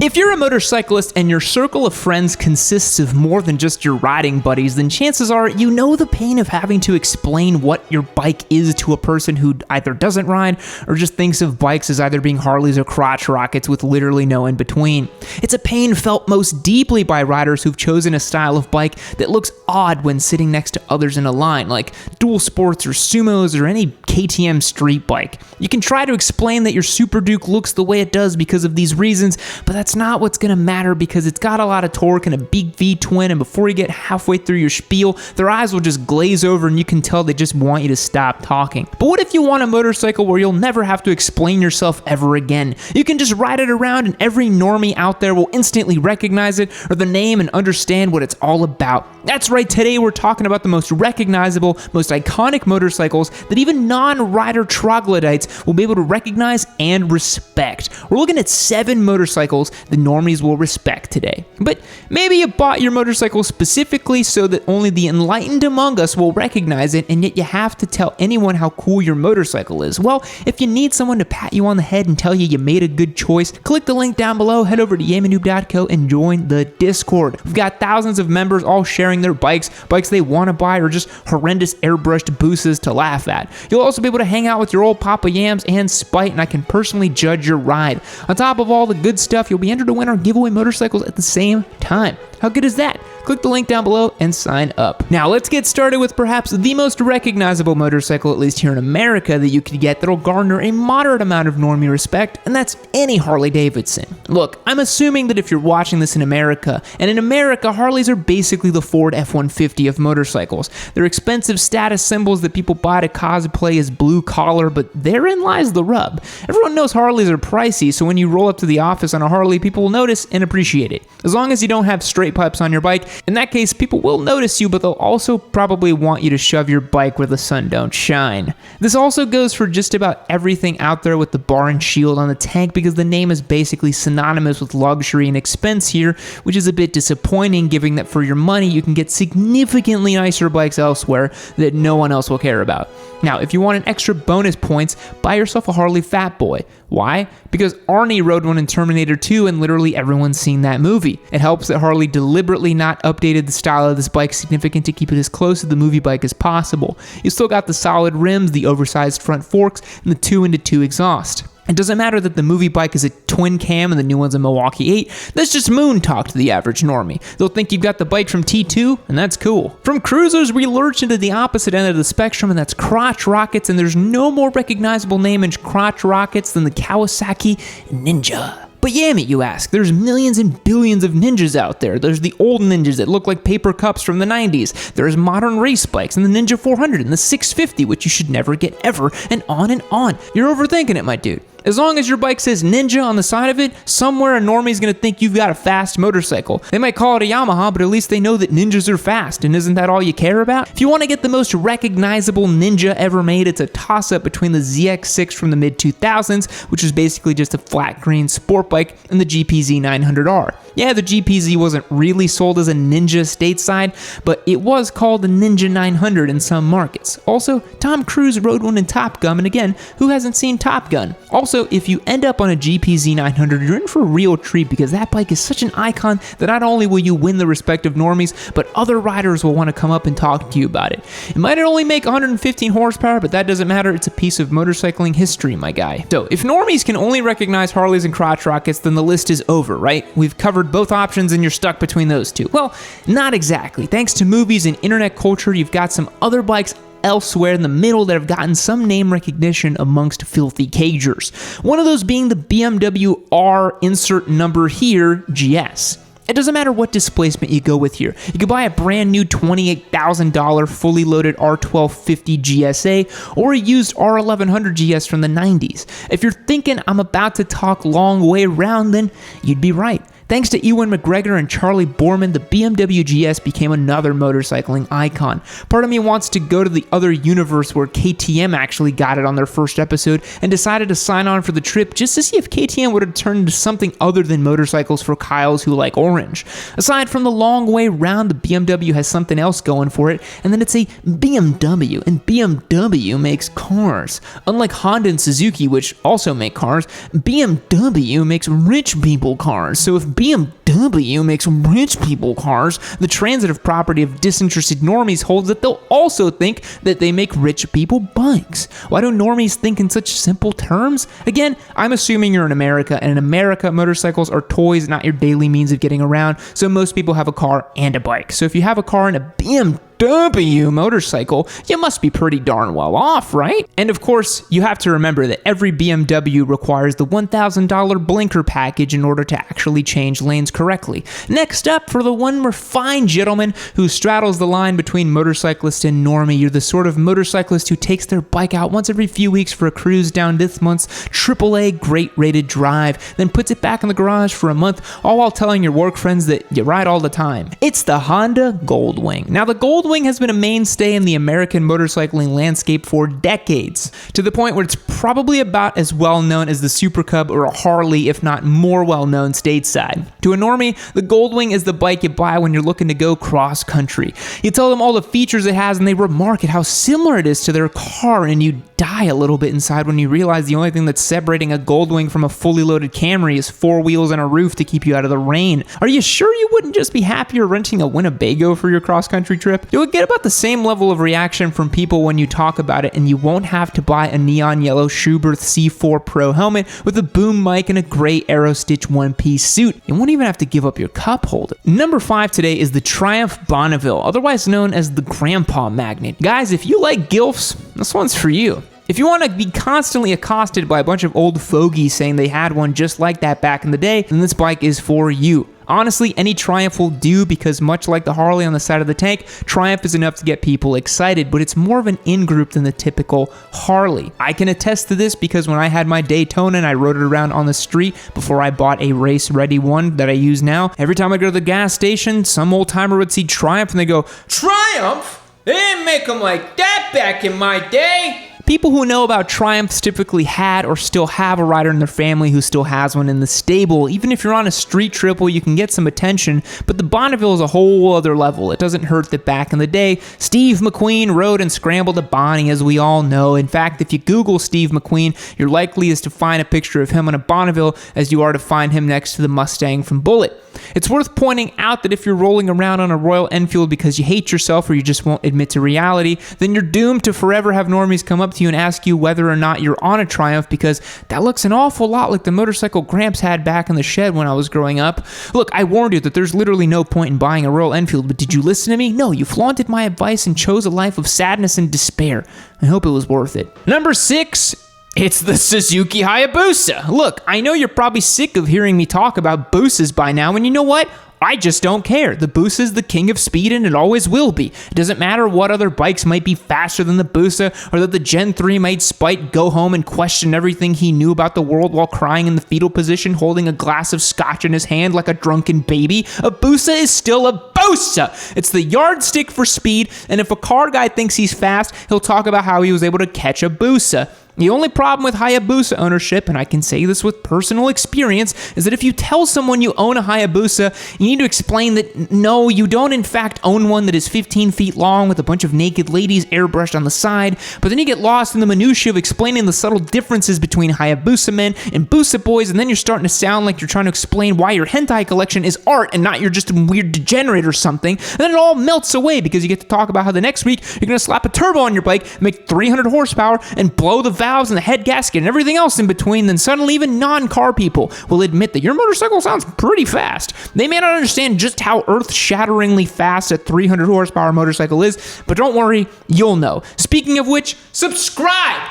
If you're a motorcyclist and your circle of friends consists of more than just your riding buddies, then chances are you know the pain of having to explain what your bike is to a person who either doesn't ride or just thinks of bikes as either being Harleys or crotch rockets with literally no in between. It's a pain felt most deeply by riders who've chosen a style of bike that looks odd when sitting next to others in a line, like dual sports or sumos or any KTM street bike. You can try to explain that your Super Duke looks the way it does because of these reasons, but that's not what's gonna matter because it's got a lot of torque and a big V-twin, and before you get halfway through your spiel, their eyes will just glaze over and you can tell they just want you to stop talking. But what if you want a motorcycle where you'll never have to explain yourself ever again? You can just ride it around and every normie out there will instantly recognize it or the name and understand what it's all about. That's right, today we're talking about the most recognizable, most iconic motorcycles that even non-rider troglodytes will be able to recognize and respect. We're looking at 7 motorcycles the normies will respect today. But maybe you bought your motorcycle specifically so that only the enlightened among us will recognize it, and yet you have to tell anyone how cool your motorcycle is. Well, if you need someone to pat you on the head and tell you you made a good choice, click the link down below, head over to yammie.co and join the Discord. We've got thousands of members all sharing their bikes they want to buy, or just horrendous airbrushed Busas to laugh at. You'll also be able to hang out with your old Papa Yams and Spite, and I can personally judge your ride. On top of all the good stuff, you'll be entered to win our giveaway motorcycles at the same time. How good is that? Click the link down below and sign up. Now let's get started with perhaps the most recognizable motorcycle, at least here in America, that you could get that'll garner a moderate amount of normie respect, and that's any Harley Davidson. Look, I'm assuming that if you're watching this in America, and in America, Harleys are basically the Ford F-150 of motorcycles. They're expensive status symbols that people buy to cosplay as blue collar, but therein lies the rub. Everyone knows Harleys are pricey, so when you roll up to the office on a Harley, people will notice and appreciate it. As long as you don't have straight pipes on your bike, in that case, people will notice you, but they'll also probably want you to shove your bike where the sun don't shine. This also goes for just about everything out there with the bar and shield on the tank, because the name is basically synonymous with luxury and expense here, which is a bit disappointing given that for your money you can get significantly nicer bikes elsewhere that no one else will care about. Now, if you want an extra bonus points, buy yourself a Harley Fat Boy. Why? Because Arnie rode one in Terminator 2 and literally everyone's seen that movie. It helps that Harley deliberately not updated the style of this bike significant to keep it as close to the movie bike as possible. You still got the solid rims, the oversized front forks, and the 2-into-2 exhaust. It doesn't matter that the movie bike is a twin cam and the new one's a Milwaukee 8. That's just moon talk to the average normie. They'll think you've got the bike from T2, and that's cool. From cruisers, we lurch into the opposite end of the spectrum, and that's crotch rockets, and there's no more recognizable name in crotch rockets than the Kawasaki Ninja. But Yammie, you ask, there's millions and billions of ninjas out there. There's the old ninjas that look like paper cups from the 90s. There's modern race bikes and the Ninja 400 and the 650, which you should never get ever, and on and on. You're overthinking it, my dude. As long as your bike says Ninja on the side of it, somewhere a normie's gonna think you've got a fast motorcycle. They might call it a Yamaha, but at least they know that Ninjas are fast, and isn't that all you care about? If you want to get the most recognizable Ninja ever made, it's a toss-up between the ZX6 from the mid-2000s, which is basically just a flat green sport bike, and the GPZ 900R. Yeah, the GPZ wasn't really sold as a Ninja stateside, but it was called the Ninja 900 in some markets. Also, Tom Cruise rode one in Top Gun, and again, who hasn't seen Top Gun? Also, if you end up on a GPZ 900, you're in for a real treat because that bike is such an icon that not only will you win the respect of normies, but other riders will want to come up and talk to you about it. It might only make 115 horsepower, but that doesn't matter. It's a piece of motorcycling history, my guy. So, if normies can only recognize Harleys and crotch rockets, then the list is over, right? We've covered both options and you're stuck between those two. Well, not exactly. Thanks to movies and internet culture, you've got some other bikes elsewhere in the middle that have gotten some name recognition amongst filthy cagers. One of those being the BMW R insert number here GS. It doesn't matter what displacement you go with here. You could buy a brand new $28,000 fully loaded R1250 GSA or a used R1100 GS from the 90s. If you're thinking I'm about to talk long way around, then you'd be right. Thanks to Ewan McGregor and Charlie Borman, the BMW GS became another motorcycling icon. Part of me wants to go to the other universe where KTM actually got it on their first episode and decided to sign on for the trip just to see if KTM would have turned into something other than motorcycles for Kyles who like orange orange. Aside from the long way round, the BMW has something else going for it, and then it's a BMW, and BMW makes cars. Unlike Honda and Suzuki, which also make cars, BMW makes rich people cars. So if BMW makes rich people cars, the transitive property of disinterested normies holds that they'll also think that they make rich people bikes. Why do normies think in such simple terms? Again, I'm assuming you're in America, and in America, motorcycles are toys, not your daily means of getting around, so most people have a car and a bike. So if you have a car and a BMW motorcycle, you must be pretty darn well off, right? And of course, you have to remember that every BMW requires the $1,000 blinker package in order to actually change lanes correctly. Next up, for the one refined gentleman who straddles the line between motorcyclist and normie, you're the sort of motorcyclist who takes their bike out once every few weeks for a cruise down this month's AAA great rated drive, then puts it back in the garage for a month, all while telling your work friends that you ride all the time. It's the Honda Goldwing. Now, the Goldwing has been a mainstay in the American motorcycling landscape for decades, to the point where it's probably about as well known as the Super Cub or a Harley, if not more well known stateside. To a normie, the Goldwing is the bike you buy when you're looking to go cross country. You tell them all the features it has and they remark at how similar it is to their car, and you die a little bit inside when you realize the only thing that's separating a Goldwing from a fully loaded Camry is 4 wheels and a roof to keep you out of the rain. Are you sure you wouldn't just be happier renting a Winnebago for your cross-country trip? You'll get about the same level of reaction from people when you talk about it, and you won't have to buy a neon yellow Schuberth C4 Pro helmet with a boom mic and a gray Aerostitch one-piece suit. You won't even have to give up your cup holder. Number 5 today is the Triumph Bonneville, otherwise known as the Grandpa Magnet. Guys, if you like GILFs, this one's for you. If you want to be constantly accosted by a bunch of old fogies saying they had one just like that back in the day, then this bike is for you. Honestly, any Triumph will do, because much like the Harley on the side of the tank, Triumph is enough to get people excited, but it's more of an in-group than the typical Harley. I can attest to this because when I had my Daytona and I rode it around on the street before I bought a race-ready one that I use now, every time I go to the gas station, some old-timer would see Triumph and they go, "Triumph? They didn't make them like that back in my day." People who know about Triumphs typically had or still have a rider in their family who still has one in the stable. Even if you're on a street triple, you can get some attention, but the Bonneville is a whole other level. It doesn't hurt that back in the day, Steve McQueen rode and scrambled a Bonnie, as we all know. In fact, if you Google Steve McQueen, you're likely as to find a picture of him on a Bonneville as you are to find him next to the Mustang from Bullitt. It's worth pointing out that if you're rolling around on a Royal Enfield because you hate yourself or you just won't admit to reality, then you're doomed to forever have normies come up to you and ask you whether or not you're on a Triumph, because that looks an awful lot like the motorcycle Gramps had back in the shed when I was growing up. Look, I warned you that there's literally no point in buying a Royal Enfield, but did you listen to me? No, you flaunted my advice and chose a life of sadness and despair. I hope it was worth it. Number 6, it's the Suzuki Hayabusa. Look, I know you're probably sick of hearing me talk about Busas by now, and you know what? I just don't care. The Busa is the king of speed, and it always will be. It doesn't matter what other bikes might be faster than the Busa, or that the Gen 3 might spite go home and question everything he knew about the world while crying in the fetal position, holding a glass of scotch in his hand like a drunken baby. A Busa is still a Busa. It's the yardstick for speed, and if a car guy thinks he's fast, he'll talk about how he was able to catch a Busa. The only problem with Hayabusa ownership, and I can say this with personal experience, is that if you tell someone you own a Hayabusa, you need to explain that no, you don't in fact own one that is 15 feet long with a bunch of naked ladies airbrushed on the side, but then you get lost in the minutiae of explaining the subtle differences between Hayabusa men and Busa boys, and then you're starting to sound like you're trying to explain why your hentai collection is art and not you're just a weird degenerate or something, and then it all melts away because you get to talk about how the next week you're going to slap a turbo on your bike, make 300 horsepower, and blow the valves and the head gasket and everything else in between. Then suddenly even non-car people will admit that your motorcycle sounds pretty fast. They may not understand just how earth-shatteringly fast a 300 horsepower motorcycle is, but don't worry, you'll know. Speaking of which, subscribe!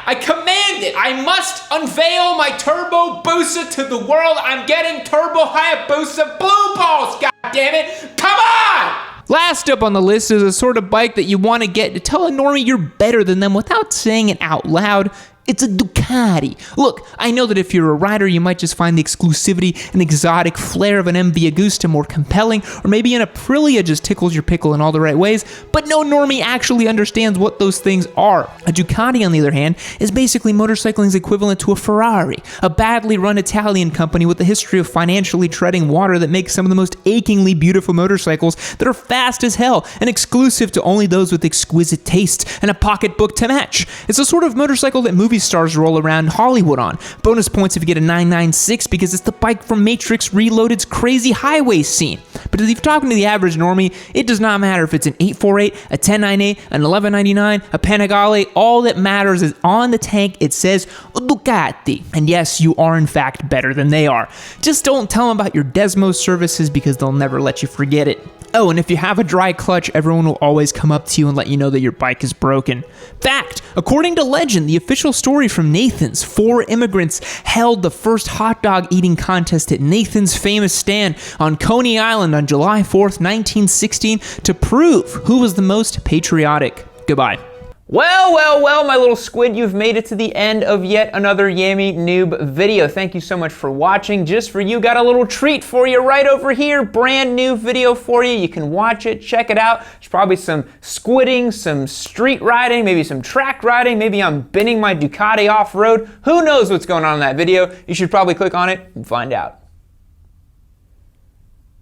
I command it! I must unveil my Turbo Busa to the world. I'm getting Turbo Hayabusa blue balls, goddammit! Come on! Last up on the list is a sort of bike that you want to get to tell a normie you're better than them without saying it out loud. It's a Ducati. Look, I know that if you're a rider, you might just find the exclusivity and exotic flair of an MV Agusta more compelling, or maybe an Aprilia just tickles your pickle in all the right ways, but no normie actually understands what those things are. A Ducati, on the other hand, is basically motorcycling's equivalent to a Ferrari, a badly run Italian company with a history of financially treading water that makes some of the most achingly beautiful motorcycles that are fast as hell and exclusive to only those with exquisite taste and a pocketbook to match. It's a sort of motorcycle that movie stars roll around Hollywood on. Bonus points if you get a 996 because it's the bike from Matrix Reloaded's crazy highway scene. But if you're talking to the average normie, it does not matter if it's an 848, a 1098, an 1199, a Panigale. All that matters is on the tank it says Ducati. And yes, you are in fact better than they are. Just don't tell them about your Desmos services because they'll never let you forget it. Oh, and if you have a dry clutch, everyone will always come up to you and let you know that your bike is broken. Fact, according to legend, the official story from Nathan's, 4 immigrants held the first hot dog eating contest at Nathan's famous stand on Coney Island on July 4th, 1916 to prove who was the most patriotic. Goodbye. Well, my little squid, you've made it to the end of yet another Yammie Noob video. Thank you so much for watching. Just for you, got a little treat for you right over here. Brand new video for you. You can watch it, check it out. There's probably some squidding, some street riding, maybe some track riding. Maybe I'm binning my Ducati off-road. Who knows what's going on in that video? You should probably click on it and find out.